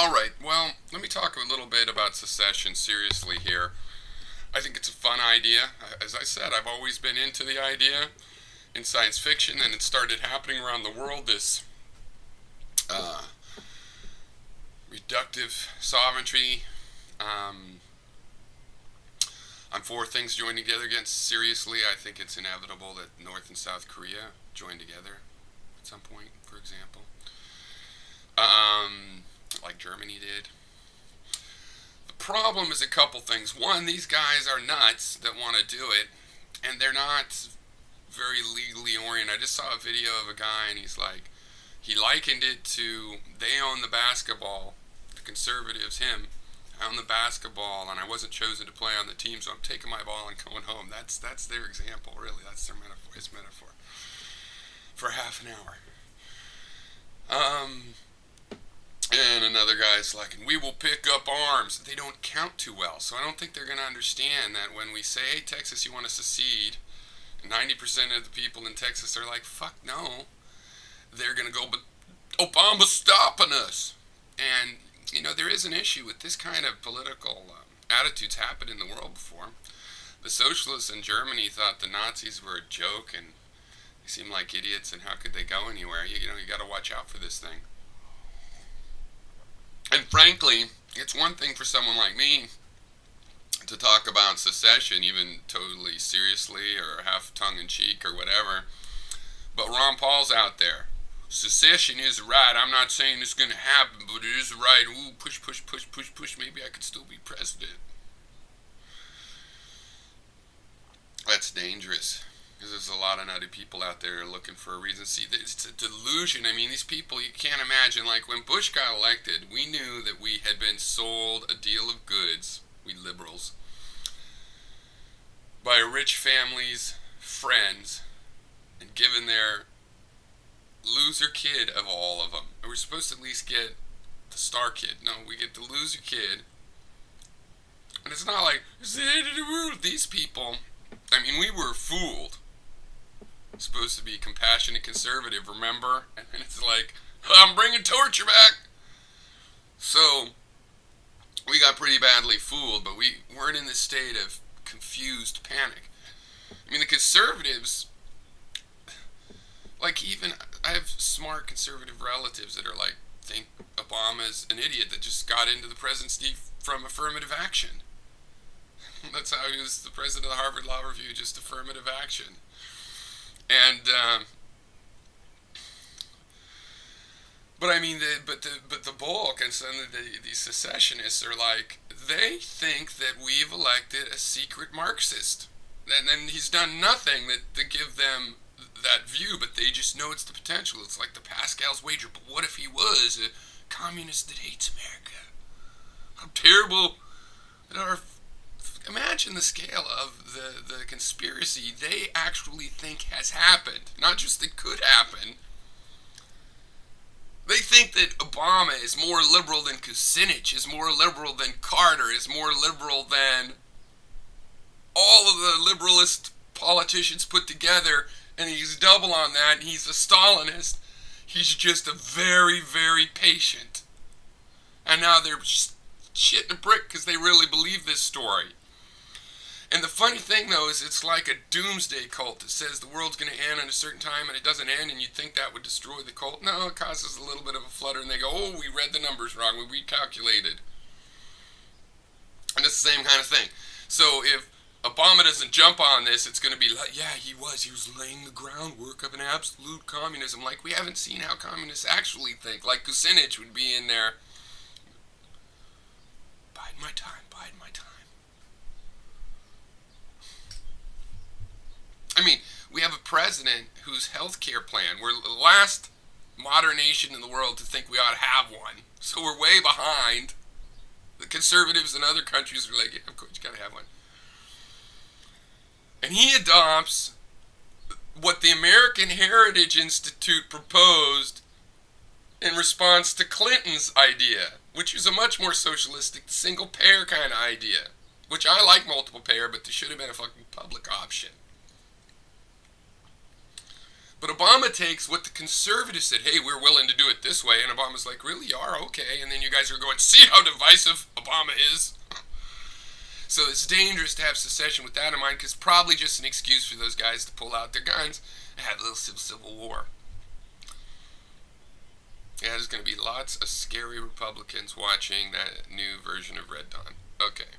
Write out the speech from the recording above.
All right, well, let me talk a little bit about secession seriously here. I think it's a fun idea. As I said, I've always been into the idea in science fiction, and it started happening around the world. This uh, reductive sovereignty. Um, I'm for things joining together. Again, seriously, I think it's inevitable that North and South Korea join together at some point, for example, um, like Germany did. The problem is a couple things. One, these guys are nuts that want to do it, and they're not very legally oriented. I just saw a video of a guy, and he likened it to they own the basketball, the conservatives, him. I own the basketball, and I wasn't chosen to play on the team, so I'm taking my ball and going home. That's their example, really. That's their metaphor. His metaphor for half an hour. Um, and another guy's like, we will pick up arms. They don't count too well, so I don't think they're going to understand that when we say, hey, Texas, you want to secede, 90% of the people in Texas are like, fuck no. They're going to go, but Obama's stopping us. And, there is an issue with this kind of political attitudes happened in the world before. The socialists in Germany thought the Nazis were a joke and they seemed like idiots, and how could they go anywhere? You got to watch out for this thing. And frankly, it's one thing for someone like me to talk about secession, even totally seriously or half tongue-in-cheek or whatever. But Ron Paul's out there. Secession is right. I'm not saying it's going to happen, but it is right. Ooh, push, push, push, push, push. Maybe I could still be president. That's dangerous. Because there's a lot of nutty people out there looking for a reason. See, it's a delusion. I mean, these people, you can't imagine. Like, when Bush got elected, we knew that we had been sold a deal of goods, we liberals, by a rich family's friends, and given their loser kid of all of them. We're supposed to at least get the star kid. No, we get the loser kid. And it's not like, it's the end of the world. These people, I mean, we were fooled. Supposed to be compassionate conservative, remember? And it's like, I'm bringing torture back. So, we got pretty badly fooled, but we weren't in this state of confused panic. I mean, the conservatives, like, even I have smart conservative relatives that are like, think Obama's an idiot that just got into the presidency from affirmative action. That's how he was the president of the Harvard Law Review, just affirmative action. And but I mean, the bulk and some of the secessionists are like, they think that we've elected a secret Marxist, and then he's done nothing to give them that view, but they just know it's the potential. It's like the Pascal's wager. But what if he was a communist that hates America? How terrible that our imagine the scale of the conspiracy they actually think has happened. Not just it could happen. They think that Obama is more liberal than Kucinich, is more liberal than Carter, is more liberal than all of the liberalist politicians put together, and he's double on that, and he's a Stalinist. He's just a very, very patient. And now they're shitting a brick because they really believe this story. And the funny thing, though, is it's like a doomsday cult that says the world's going to end at a certain time and it doesn't end, and you'd think that would destroy the cult. No, it causes a little bit of a flutter, and they go, oh, we read the numbers wrong, we recalculated. And it's the same kind of thing. So if Obama doesn't jump on this, it's going to be like, yeah, he was laying the groundwork of an absolute communism. Like, we haven't seen how communists actually think. Like Kucinich would be in there, bide my time. I mean, we have a president whose health care plan, we're the last modern nation in the world to think we ought to have one. So we're way behind. The conservatives in other countries are like, yeah, of course, you gotta have one. And he adopts what the American Heritage Institute proposed in response to Clinton's idea, which was a much more socialistic, single payer kind of idea. Which I like multiple payer, but there should have been a fucking public option. But Obama takes what the conservatives said, hey, we're willing to do it this way, and Obama's like, really, you are? Okay. And then you guys are going, see how divisive Obama is? So it's dangerous to have secession with that in mind, because probably just an excuse for those guys to pull out their guns and have a little civil war. Yeah, there's going to be lots of scary Republicans watching that new version of Red Dawn. Okay.